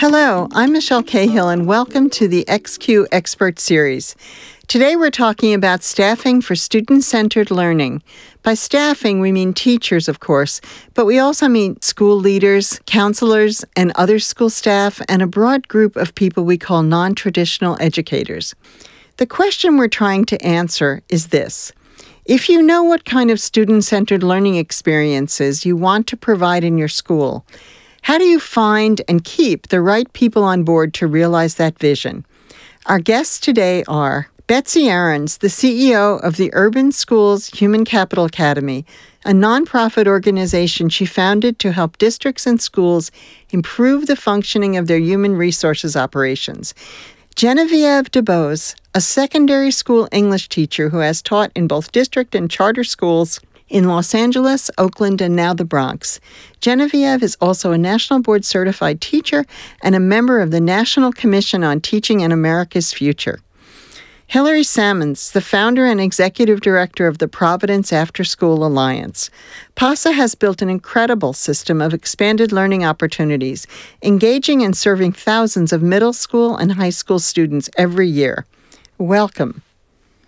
Hello, I'm Michelle Cahill, and welcome to the XQ Expert Series. Today we're talking about staffing for student-centered learning. By staffing, we mean teachers, of course, but we also mean school leaders, counselors, and other school staff, and a broad group of people we call non-traditional educators. The question we're trying to answer is this. If you know what kind of student-centered learning experiences you want to provide in your school, how do you find and keep the right people on board to realize that vision? Our guests today are Betsy Aarons, the CEO of the Urban Schools Human Capital Academy, a nonprofit organization she founded to help districts and schools improve the functioning of their human resources operations. Genevieve DeBose, a secondary school English teacher who has taught in both district and charter schools in Los Angeles, Oakland, and now the Bronx. Genevieve is also a National Board Certified teacher and a member of the National Commission on Teaching in America's Future. Hillary Sammons, the founder and executive director of the Providence After School Alliance. PASA has built an incredible system of expanded learning opportunities, engaging and serving thousands of middle school and high school students every year. Welcome.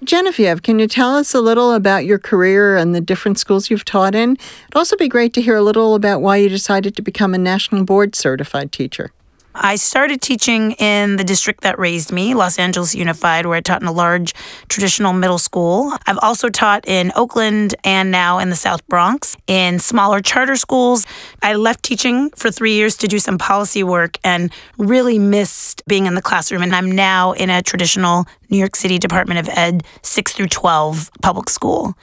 Genevieve, can you tell us a little about your career and the different schools you've taught in? It'd also be great to hear a little about why you decided to become a National Board Certified teacher. I started teaching in the district that raised me, Los Angeles Unified, where I taught in a large traditional middle school. I've also taught in Oakland and now in the South Bronx in smaller charter schools. I left teaching for 3 years to do some policy work and really missed being in the classroom. And I'm now in a traditional New York City Department of Ed 6 through 12 public school.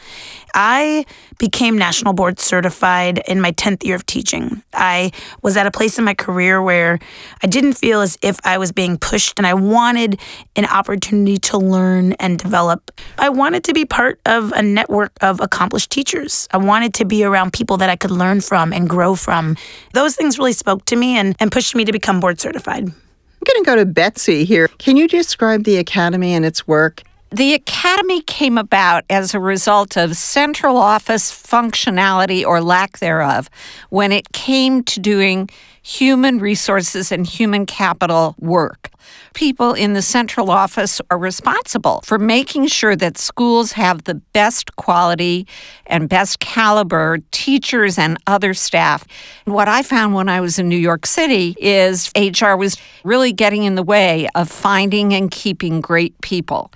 I became National Board Certified in my 10th year of teaching. I was at a place in my career where I didn't feel as if I was being pushed, and I wanted an opportunity to learn and develop. I wanted to be part of a network of accomplished teachers. I wanted to be around people that I could learn from and grow from. Those things really spoke to me and pushed me to become board certified. I'm going to go to Betsy here. Can you describe the Academy and its work? The Academy came about as a result of central office functionality or lack thereof when it came to doing human resources and human capital work. People in the central office are responsible for making sure that schools have the best quality and best caliber teachers and other staff. What I found when I was in New York City is HR was really getting in the way of finding and keeping great people.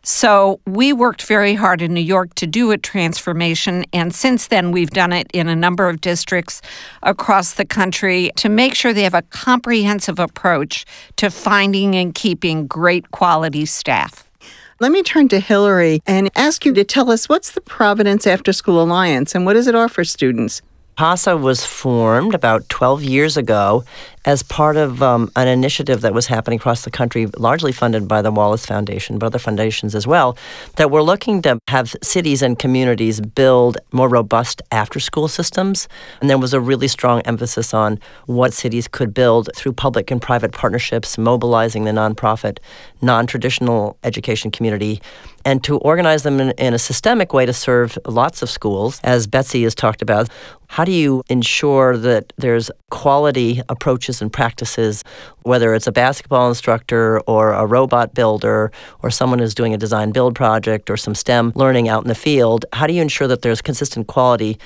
So we worked very hard in New York to do a transformation, and since then we've done it in a number of districts across the country to make sure they have a comprehensive approach to finding and keeping great quality staff. Let me turn to Hillary and ask you to tell us what's the Providence After School Alliance and what does it offer students? PASA was formed about 12 years ago as part of an initiative that was happening across the country, largely funded by the Wallace Foundation, but other foundations as well, that we're looking to have cities and communities build more robust after-school systems. And there was a really strong emphasis on what cities could build through public and private partnerships, mobilizing the nonprofit, non-traditional education community, and to organize them in a systemic way to serve lots of schools, as Betsy has talked about. How do you ensure that there's quality approaches and practices, whether it's a basketball instructor or a robot builder or someone who's doing a design build project or some STEM learning out in the field? How do you ensure that there's consistent quality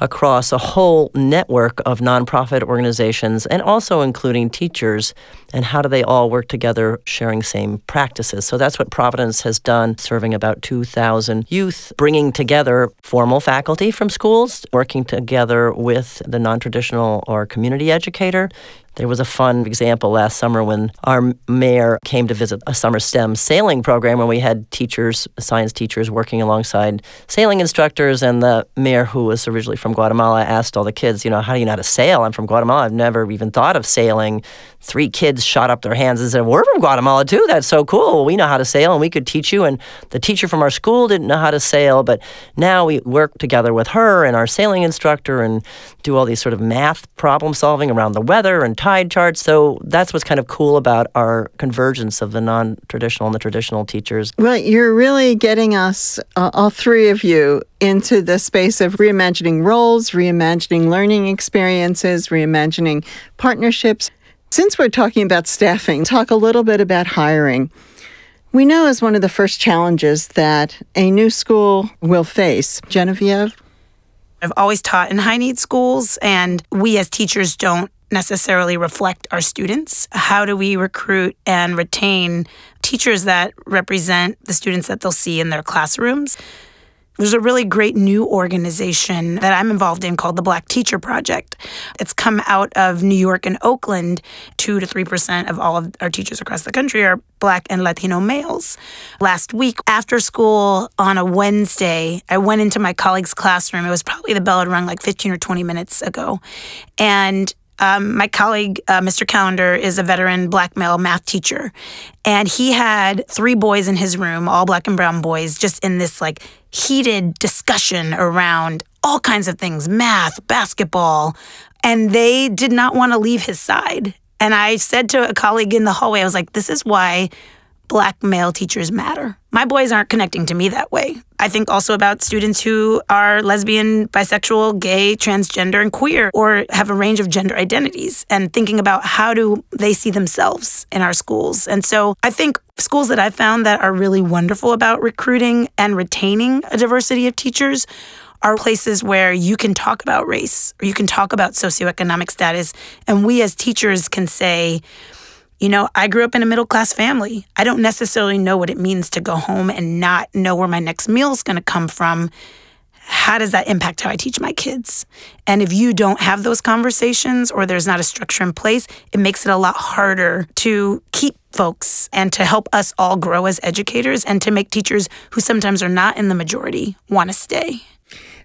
across a whole network of nonprofit organizations and also including teachers, and how do they all work together sharing same practices? So that's what Providence has done, serving about 2,000 youth, bringing together formal faculty from schools, working together with the non-traditional or community educator. There was a fun example last summer when our mayor came to visit a summer STEM sailing program when we had teachers, science teachers working alongside sailing instructors, and the mayor, who was originally from Guatemala, asked all the kids, how do you know how to sail? I'm from Guatemala. I've never even thought of sailing. 3 kids shot up their hands and said, we're from Guatemala too. That's so cool. We know how to sail and we could teach you. And the teacher from our school didn't know how to sail, but now we work together with her and our sailing instructor and do all these sort of math problem solving around the weather and tide charts. So that's what's kind of cool about our convergence of the non-traditional and the traditional teachers. Well, you're really getting us, all three of you, into the space of reimagining roles, reimagining learning experiences, reimagining partnerships. Since we're talking about staffing, talk a little bit about hiring. We know as one of the first challenges that a new school will face. Genevieve? I've always taught in high-need schools, and we as teachers don't necessarily reflect our students. How do we recruit and retain teachers that represent the students that they'll see in their classrooms? There's a really great new organization that I'm involved in called the Black Teacher Project. It's come out of New York and Oakland. 2 to 3% of all of our teachers across the country are Black and Latino males. Last week, after school on a Wednesday, I went into my colleague's classroom. It was probably the bell had rung like 15 or 20 minutes ago. And my colleague, Mr. Calendar, is a veteran Black male math teacher. And he had 3 boys in his room, all Black and brown boys, just in this like heated discussion around all kinds of things, math, basketball. And they did not want to leave his side. And I said to a colleague in the hallway, I was like, this is why Black male teachers matter. My boys aren't connecting to me that way. I think also about students who are lesbian, bisexual, gay, transgender, and queer, or have a range of gender identities, and thinking about how do they see themselves in our schools. And so I think schools that I've found that are really wonderful about recruiting and retaining a diversity of teachers are places where you can talk about race, or you can talk about socioeconomic status, and we as teachers can say, you know, I grew up in a middle-class family. I don't necessarily know what it means to go home and not know where my next meal is going to come from. How does that impact how I teach my kids? And if you don't have those conversations, or there's not a structure in place, it makes it a lot harder to keep folks and to help us all grow as educators, and to make teachers who sometimes are not in the majority want to stay.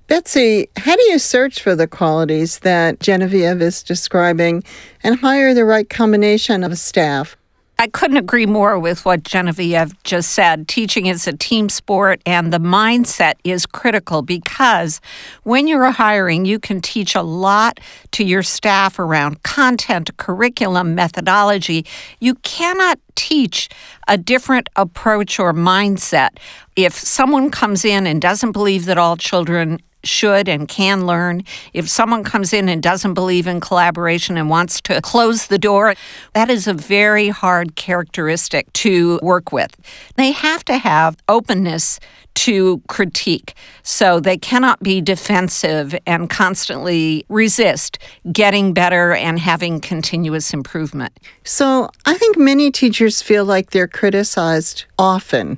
Betsy, how do you search for the qualities that Genevieve is describing and hire the right combination of staff? I couldn't agree more with what Genevieve just said. Teaching is a team sport, and the mindset is critical, because when you're hiring, you can teach a lot to your staff around content, curriculum, methodology. You cannot teach a different approach or mindset. If someone comes in and doesn't believe that all children should and can learn, if someone comes in and doesn't believe in collaboration and wants to close the door, that is a very hard characteristic to work with. They have to have openness to critique, so they cannot be defensive and constantly resist getting better and having continuous improvement. So I think many teachers feel like they're criticized often,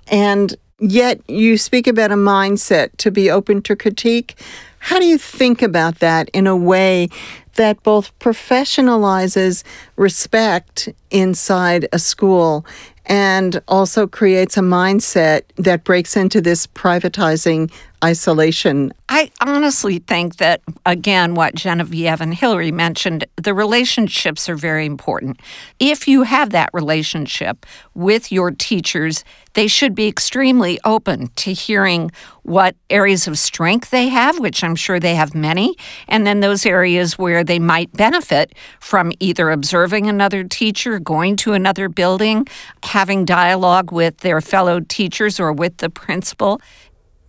and yet you speak about a mindset to be open to critique. How do you think about that in a way that both professionalizes respect inside a school and also creates a mindset that breaks into this privatizing isolation? I honestly think that, again, what Genevieve and Hillary mentioned, the relationships are very important. If you have that relationship with your teachers, they should be extremely open to hearing what areas of strength they have, which I'm sure they have many, and then those areas where they might benefit from either observing another teacher, going to another building, having dialogue with their fellow teachers or with the principal.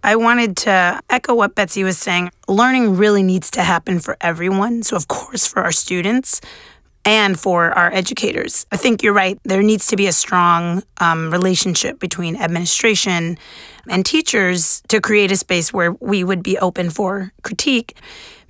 I wanted to echo what Betsy was saying. Learning really needs to happen for everyone. So, of course, for our students and for our educators. I think you're right. There needs to be a strong relationship between administration and teachers to create a space where we would be open for critique.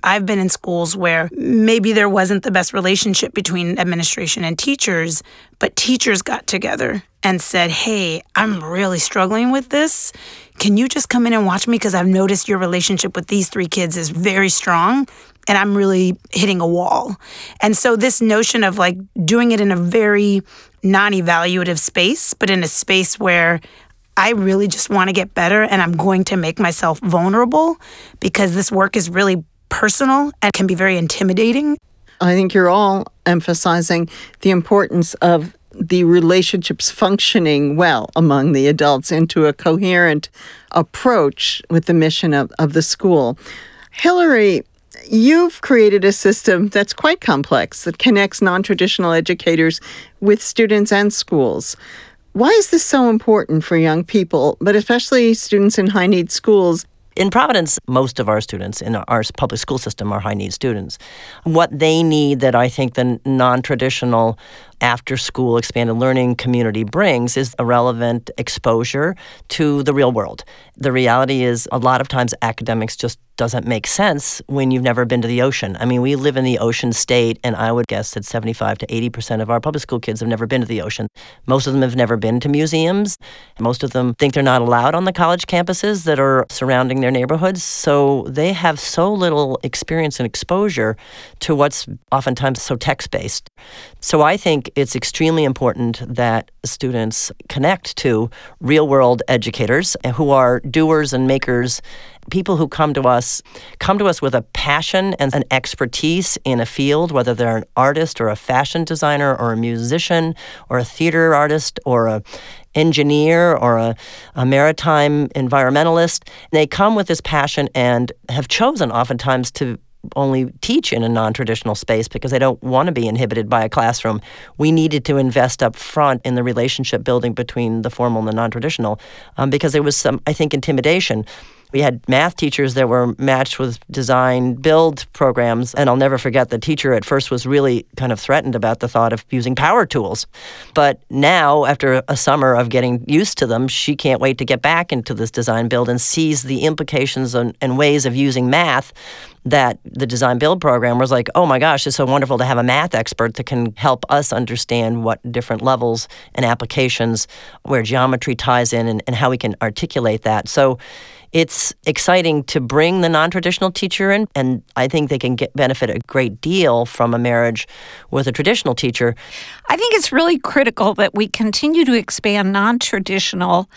I've been in schools where maybe there wasn't the best relationship between administration and teachers, but teachers got together and said, hey, I'm really struggling with this. Can you just come in and watch me? Because I've noticed your relationship with these 3 kids is very strong, and I'm really hitting a wall. And so this notion of like doing it in a very non-evaluative space, but in a space where I really just want to get better, and I'm going to make myself vulnerable because this work is really personal and can be very intimidating. I think you're all emphasizing the importance of the relationships functioning well among the adults into a coherent approach with the mission of the school. Hillary, you've created a system that's quite complex that connects non-traditional educators with students and schools. Why is this so important for young people, but especially students in high-need schools? In Providence, most of our students in our public school system are high-need students. What they need that I think the non-traditional after-school expanded learning community brings is a relevant exposure to the real world. The reality is a lot of times academics just doesn't make sense when you've never been to the ocean. I mean, we live in the ocean state, and I would guess that 75 to 80% of our public school kids have never been to the ocean. Most of them have never been to museums. Most of them think they're not allowed on the college campuses that are surrounding their neighborhoods. So they have so little experience and exposure to what's oftentimes so text-based. So I think it's extremely important that students connect to real-world educators who are doers and makers, people who come to us with a passion and an expertise in a field, whether they're an artist or a fashion designer or a musician or a theater artist or a engineer or a maritime environmentalist. They come with this passion and have chosen oftentimes to only teach in a non-traditional space because they don't want to be inhibited by a classroom. We needed to invest up front in the relationship building between the formal and the non-traditional because there was some, I think, intimidation. We had math teachers that were matched with design build programs, and I'll never forget the teacher at first was really kind of threatened about the thought of using power tools. But now, after a summer of getting used to them, she can't wait to get back into this design build and sees the implications and ways of using math that the design build program was like, oh my gosh, it's so wonderful to have a math expert that can help us understand what different levels and applications, where geometry ties in and how we can articulate that. So it's exciting to bring the non-traditional teacher in, and I think they can benefit a great deal from a marriage with a traditional teacher. I think it's really critical that we continue to expand non-traditional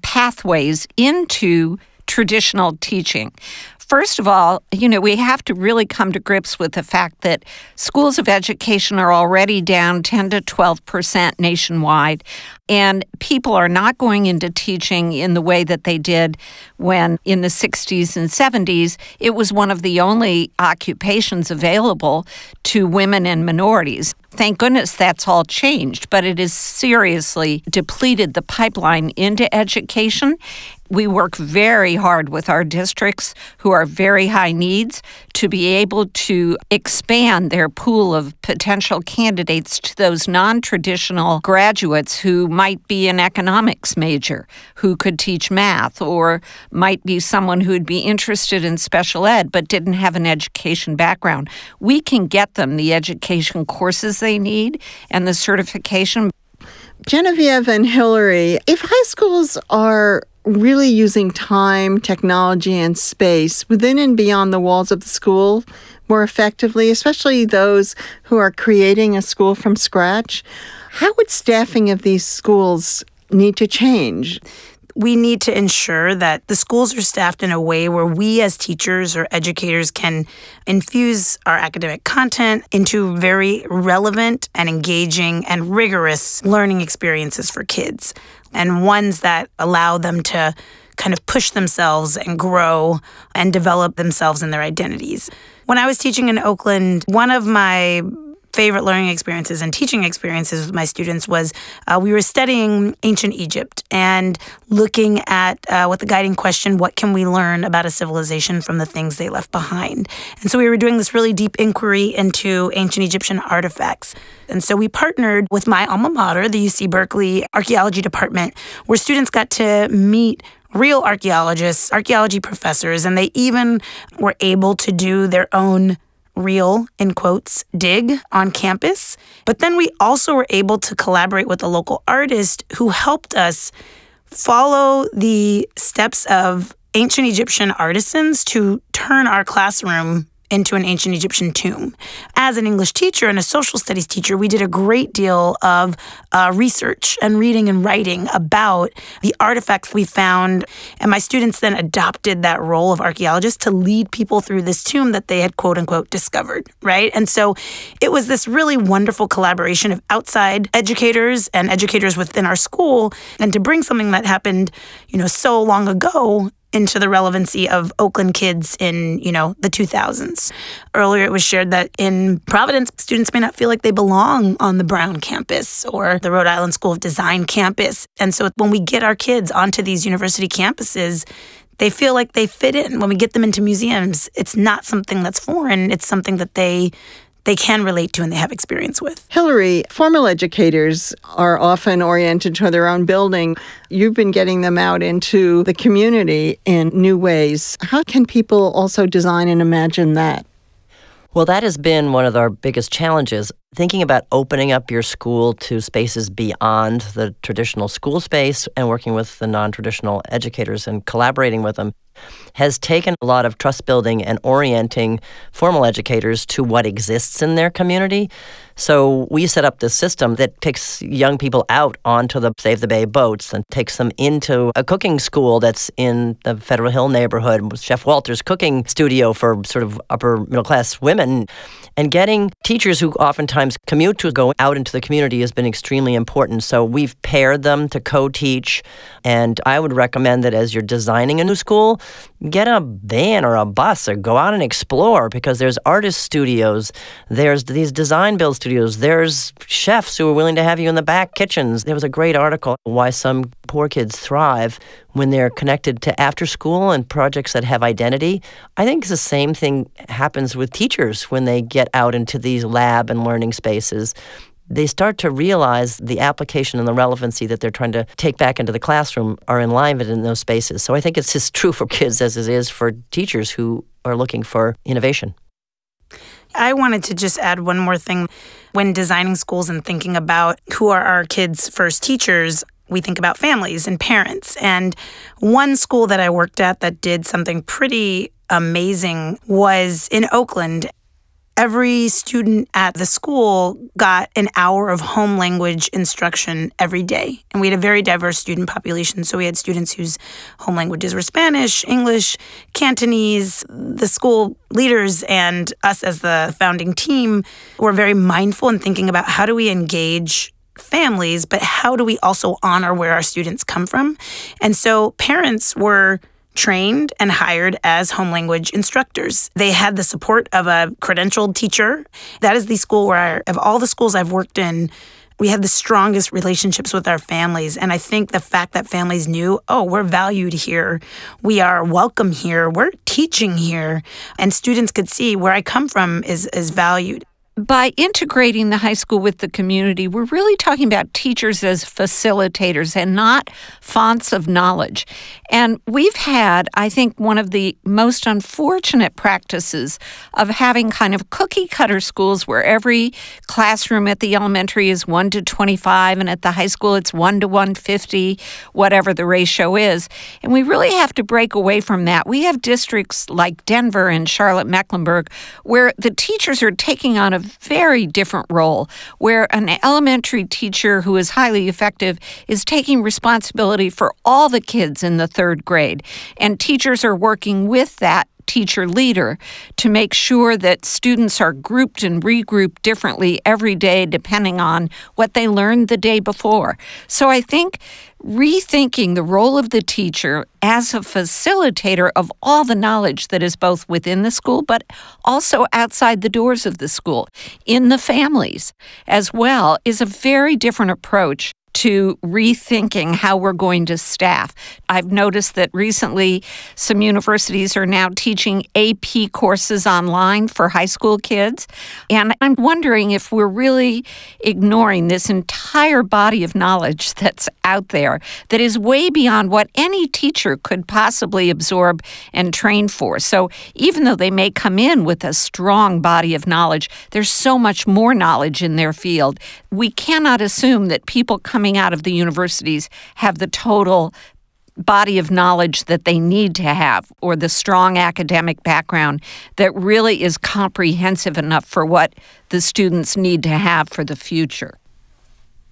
pathways into traditional teaching. First of all, we have to really come to grips with the fact that schools of education are already down 10 to 12% nationwide, and people are not going into teaching in the way that they did when in the 60s and 70s, it was one of the only occupations available to women and minorities. Thank goodness that's all changed, but it has seriously depleted the pipeline into education. We work very hard with our districts who are very high needs to be able to expand their pool of potential candidates to those non-traditional graduates who might be an economics major, who could teach math, or might be someone who would be interested in special ed but didn't have an education background. We can get them the education courses they need and the certification. Genevieve and Hillary, if high schools are really using time, technology, and space within and beyond the walls of the school more effectively, especially those who are creating a school from scratch, how would staffing of these schools need to change? We need to ensure that the schools are staffed in a way where we as teachers or educators can infuse our academic content into very relevant and engaging and rigorous learning experiences for kids, and ones that allow them to kind of push themselves and grow and develop themselves and their identities. When I was teaching in Oakland, one of my favorite learning experiences and teaching experiences with my students was we were studying ancient Egypt and looking at what the guiding question, what can we learn about a civilization from the things they left behind? And so we were doing this really deep inquiry into ancient Egyptian artifacts. And so we partnered with my alma mater, the UC Berkeley Archaeology Department, where students got to meet real archaeologists, archaeology professors, and they even were able to do their own real, in quotes, dig on campus. But then we also were able to collaborate with a local artist who helped us follow the steps of ancient Egyptian artisans to turn our classroom into an ancient Egyptian tomb. As an English teacher and a social studies teacher, we did a great deal of research and reading and writing about the artifacts we found. And my students then adopted that role of archaeologist to lead people through this tomb that they had, quote unquote, discovered, right? And so it was this really wonderful collaboration of outside educators and educators within our school, and to bring something that happened, so long ago into the relevancy of Oakland kids in, the 2000s. Earlier, it was shared that in Providence, students may not feel like they belong on the Brown campus or the Rhode Island School of Design campus. And so when we get our kids onto these university campuses, they feel like they fit in. When we get them into museums, it's not something that's foreign. It's something that they can relate to and they have experience with. Hillary, formal educators are often oriented to their own building. You've been getting them out into the community in new ways. How can people also design and imagine that? Well, that has been one of our biggest challenges. Thinking about opening up your school to spaces beyond the traditional school space and working with the non-traditional educators and collaborating with them has taken a lot of trust building and orienting formal educators to what exists in their community. So we set up this system that takes young people out onto the Save the Bay boats and takes them into a cooking school that's in the Federal Hill neighborhood with Chef Walter's cooking studio for sort of upper middle class women. And getting teachers who oftentimes commute to go out into the community has been extremely important. So we've paired them to co-teach. And I would recommend that as you're designing a new school, get a van or a bus or go out and explore, because there's artist studios, there's these design build studios, there's chefs who are willing to have you in the back kitchens. There was a great article, Why Some Poor Kids Thrive When They're Connected to After School and Projects That Have Identity. I think the same thing happens with teachers when they get out into these lab and learning spaces. They start to realize the application and the relevancy that they're trying to take back into the classroom are enlivened in those spaces. So I think it's as true for kids as it is for teachers who are looking for innovation. I wanted to just add one more thing. When designing schools and thinking about who are our kids' first teachers, we think about families and parents. And one school that I worked at that did something pretty amazing was in Oakland. Every student at the school got an hour of home language instruction every day. And we had a very diverse student population. So we had students whose home languages were Spanish, English, Cantonese. The school leaders and us as the founding team were very mindful in thinking about how do we engage families, but how do we also honor where our students come from? And so parents were trained and hired as home language instructors. They had the support of a credentialed teacher. That is the school where, of all the schools I've worked in, we had the strongest relationships with our families. And I think the fact that families knew, oh, we're valued here, we are welcome here, we're teaching here, and students could see where I come from is valued. By integrating the high school with the community, we're really talking about teachers as facilitators and not fonts of knowledge. And we've had, I think, one of the most unfortunate practices of having kind of cookie-cutter schools where every classroom at the elementary is 1 to 25, and at the high school it's 1 to 150, whatever the ratio is. And we really have to break away from that. We have districts like Denver and Charlotte-Mecklenburg where the teachers are taking on a very different role, where an elementary teacher who is highly effective is taking responsibility for all the kids in the third grade. And teachers are working with that teacher leader to make sure that students are grouped and regrouped differently every day depending on what they learned the day before. So I think rethinking the role of the teacher as a facilitator of all the knowledge that is both within the school but also outside the doors of the school, in the families as well, is a very different approach to rethinking how we're going to staff. I've noticed that recently some universities are now teaching AP courses online for high school kids. And I'm wondering if we're really ignoring this entire body of knowledge that's out there that is way beyond what any teacher could possibly absorb and train for. So even though they may come in with a strong body of knowledge, there's so much more knowledge in their field. We cannot assume that people coming out of the universities have the total body of knowledge that they need to have, or the strong academic background that really is comprehensive enough for what the students need to have for the future.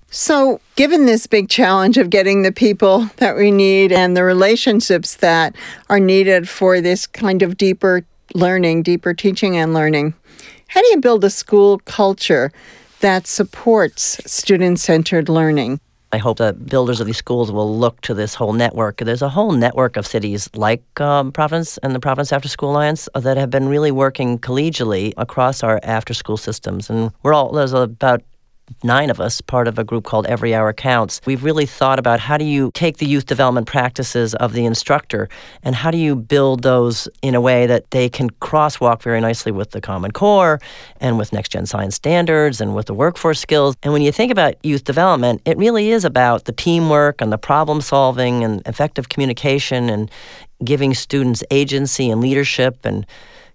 So, given this big challenge of getting the people that we need and the relationships that are needed for this kind of deeper learning, deeper teaching and learning, how do you build a school culture that supports student-centered learning? I hope that builders of these schools will look to this whole network. There's a whole network of cities like Providence and the Providence After School Alliance that have been really working collegially across our after-school systems. And there's about 9 of us, part of a group called Every Hour Counts. We've really thought about how do you take the youth development practices of the instructor and how do you build those in a way that they can crosswalk very nicely with the Common Core and with next-gen science standards and with the workforce skills. And when you think about youth development, it really is about the teamwork and the problem solving and effective communication and giving students agency and leadership and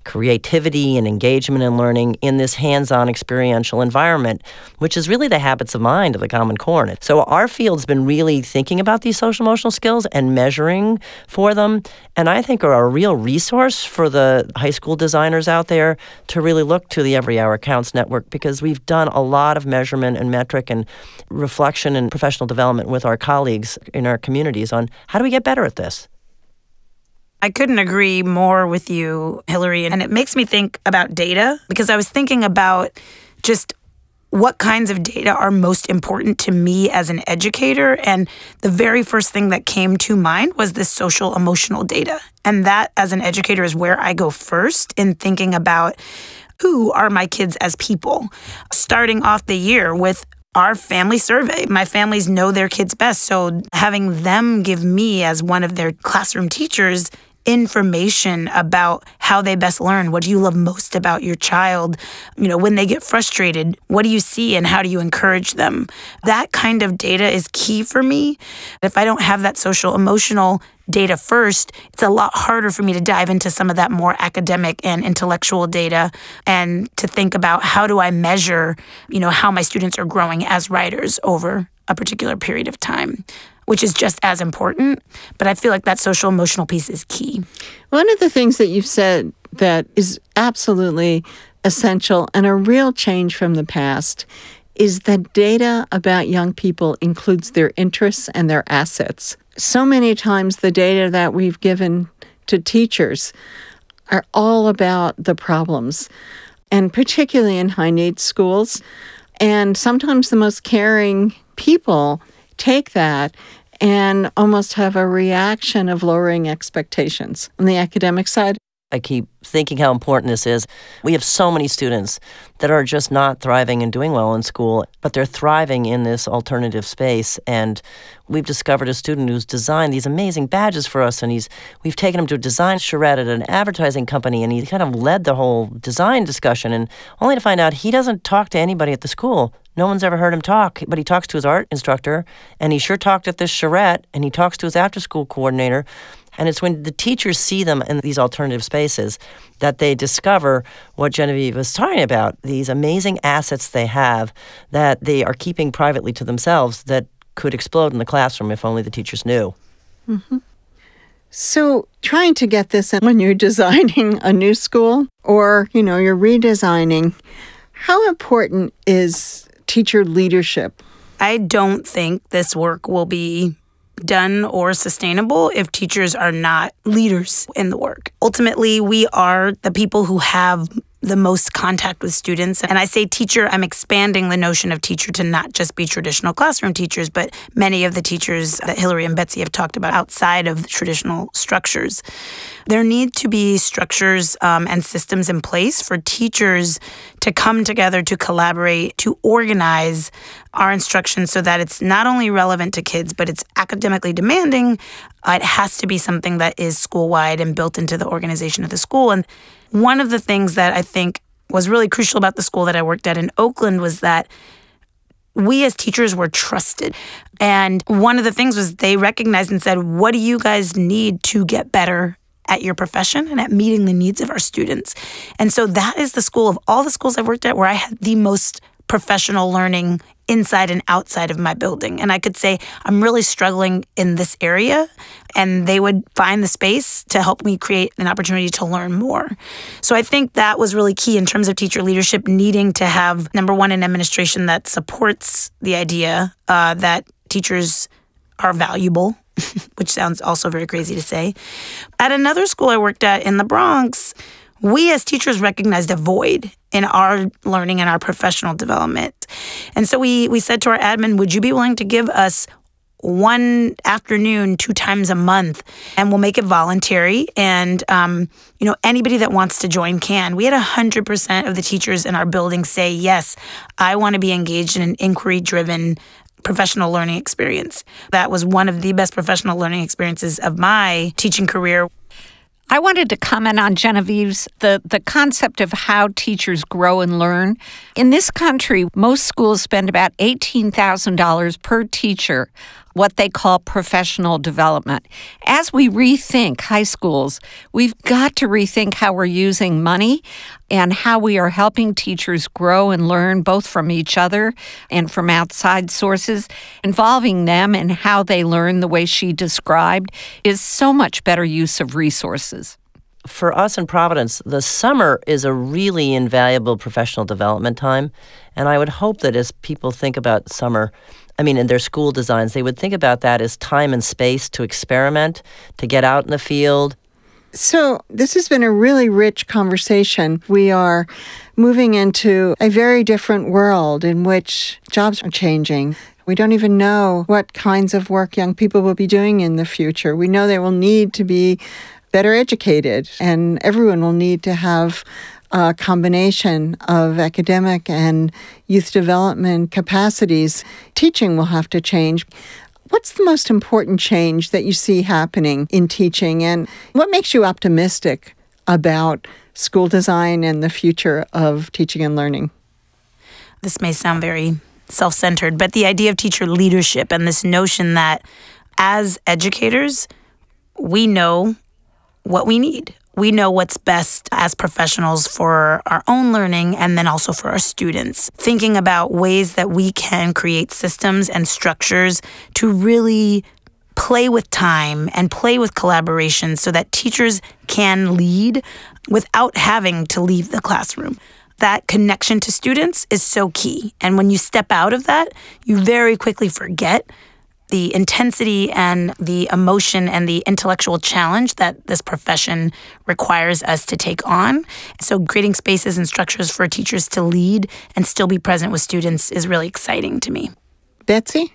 creativity and engagement in learning in this hands-on experiential environment, which is really the habits of mind of the Common Core. So our field's been really thinking about these social-emotional skills and measuring for them, and I think are a real resource for the high school designers out there to really look to the Every Hour Counts network, because we've done a lot of measurement and metric and reflection and professional development with our colleagues in our communities on how do we get better at this. I couldn't agree more with you, Hillary, and it makes me think about data, because I was thinking about just what kinds of data are most important to me as an educator, and the very first thing that came to mind was this social emotional data. And that, as an educator, is where I go first in thinking about who are my kids as people, starting off the year with our family survey. My families know their kids best, so having them give me, as one of their classroom teachers, information about how they best learn. What do you love most about your child? You know, when they get frustrated, what do you see and how do you encourage them? That kind of data is key for me. If I don't have that social emotional data first, it's a lot harder for me to dive into some of that more academic and intellectual data and to think about how do I measure, you know, how my students are growing as writers over a particular period of time, which is just as important. But I feel like that social emotional piece is key. One of the things that you've said that is absolutely essential and a real change from the past is that data about young people includes their interests and their assets. So many times the data that we've given to teachers are all about the problems, and particularly in high needs schools. And sometimes the most caring people take that and almost have a reaction of lowering expectations on the academic side. I keep thinking how important this is. We have so many students that are just not thriving and doing well in school, but they're thriving in this alternative space. And we've discovered a student who's designed these amazing badges for us, and we've taken him to a design charrette at an advertising company, and he kind of led the whole design discussion, and only to find out he doesn't talk to anybody at the school. No one's ever heard him talk, but he talks to his art instructor, and he sure talked at this charrette, and he talks to his after-school coordinator. And it's when the teachers see them in these alternative spaces that they discover what Genevieve was talking about, these amazing assets they have that they are keeping privately to themselves that could explode in the classroom if only the teachers knew. Mm-hmm. So trying to get this in when you're designing a new school or, you're redesigning, how important is teacher leadership? I don't think this work will be done or sustainable if teachers are not leaders in the work. Ultimately, we are the people who have the most contact with students. And I say teacher, I'm expanding the notion of teacher to not just be traditional classroom teachers, but many of the teachers that Hillary and Betsy have talked about outside of traditional structures. There need to be structures and systems in place for teachers to come together, to collaborate, to organize our instruction so that it's not only relevant to kids, but it's academically demanding. It has to be something that is school-wide and built into the organization of the school. And one of the things that I think was really crucial about the school that I worked at in Oakland was that we as teachers were trusted. And one of the things was they recognized and said, what do you guys need to get better at your profession and at meeting the needs of our students? And so that is the school of all the schools I've worked at where I had the most professional learning inside and outside of my building. And I could say, I'm really struggling in this area. And they would find the space to help me create an opportunity to learn more. So I think that was really key in terms of teacher leadership, needing to have, number one, an administration that supports the idea that teachers are valuable, which sounds also very crazy to say. At another school I worked at in the Bronx, we as teachers recognized a void in our learning and our professional development. And so we said to our admin, would you be willing to give us one afternoon 2 times a month, and we'll make it voluntary. And, anybody that wants to join can. We had 100% of the teachers in our building say, yes, I want to be engaged in an inquiry-driven professional learning experience. That was one of the best professional learning experiences of my teaching career. I wanted to comment on Genevieve's the concept of how teachers grow and learn. In this country, most schools spend about $18,000 per teacher, what they call professional development. As we rethink high schools, we've got to rethink how we're using money and how we are helping teachers grow and learn both from each other and from outside sources. Involving them in how they learn the way she described is so much better use of resources. For us in Providence, the summer is a really invaluable professional development time. And I would hope that as people think about summer, in their school designs, they would think about that as time and space to experiment, to get out in the field. So this has been a really rich conversation. We are moving into a very different world in which jobs are changing. We don't even know what kinds of work young people will be doing in the future. We know they will need to be better educated, and everyone will need to have a combination of academic and youth development capacities. Teaching will have to change. What's the most important change that you see happening in teaching, and what makes you optimistic about school design and the future of teaching and learning? This may sound very self-centered, but the idea of teacher leadership and this notion that as educators, we know what we need. We know what's best as professionals for our own learning and then also for our students. Thinking about ways that we can create systems and structures to really play with time and play with collaboration so that teachers can lead without having to leave the classroom. That connection to students is so key. And when you step out of that, you very quickly forget the intensity and the emotion and the intellectual challenge that this profession requires us to take on. So creating spaces and structures for teachers to lead and still be present with students is really exciting to me. Betsy?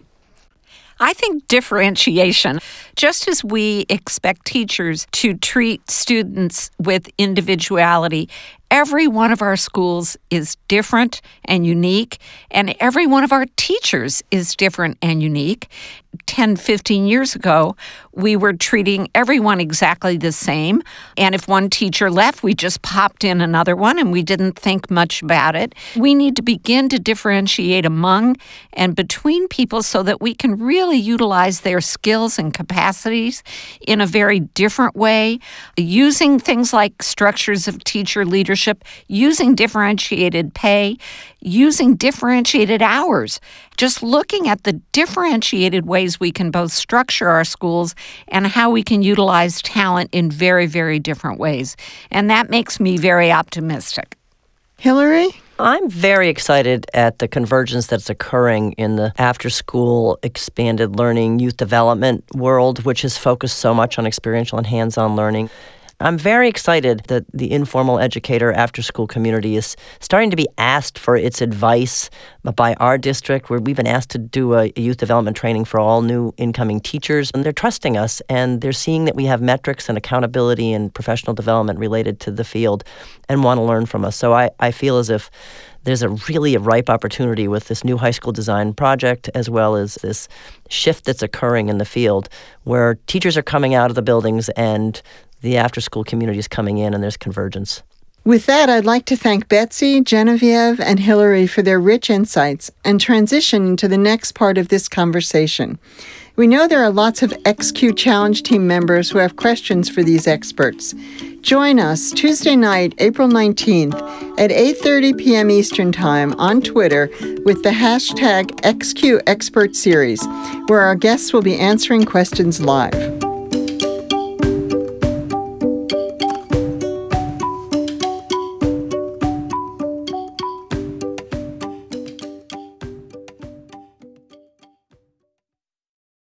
I think differentiation, just as we expect teachers to treat students with individuality, every one of our schools is different and unique, and every one of our teachers is different and unique. 10, 15 years ago, we were treating everyone exactly the same. And if one teacher left, we just popped in another one and we didn't think much about it. We need to begin to differentiate among and between people so that we can really utilize their skills and capacities in a very different way, using things like structures of teacher leadership, using differentiated pay, using differentiated hours, just looking at the differentiated ways we can both structure our schools and how we can utilize talent in very, very different ways. And that makes me very optimistic. Hillary? I'm very excited at the convergence that's occurring in the after-school expanded learning youth development world, which is focused so much on experiential and hands-on learning. I'm very excited that the informal educator after-school community is starting to be asked for its advice by our district, where we've been asked to do a youth development training for all new incoming teachers. And they're trusting us, and they're seeing that we have metrics and accountability and professional development related to the field and want to learn from us. So I feel as if there's a ripe opportunity with this new high school design project, as well as this shift that's occurring in the field where teachers are coming out of the buildings and the after-school community is coming in, and there's convergence. With that, I'd like to thank Betsy, Genevieve, and Hillary for their rich insights and transition to the next part of this conversation. We know there are lots of XQ Challenge team members who have questions for these experts. Join us Tuesday night, April 19th at 8:30 p.m. Eastern Time on Twitter with the hashtag XQ Expert Series, where our guests will be answering questions live.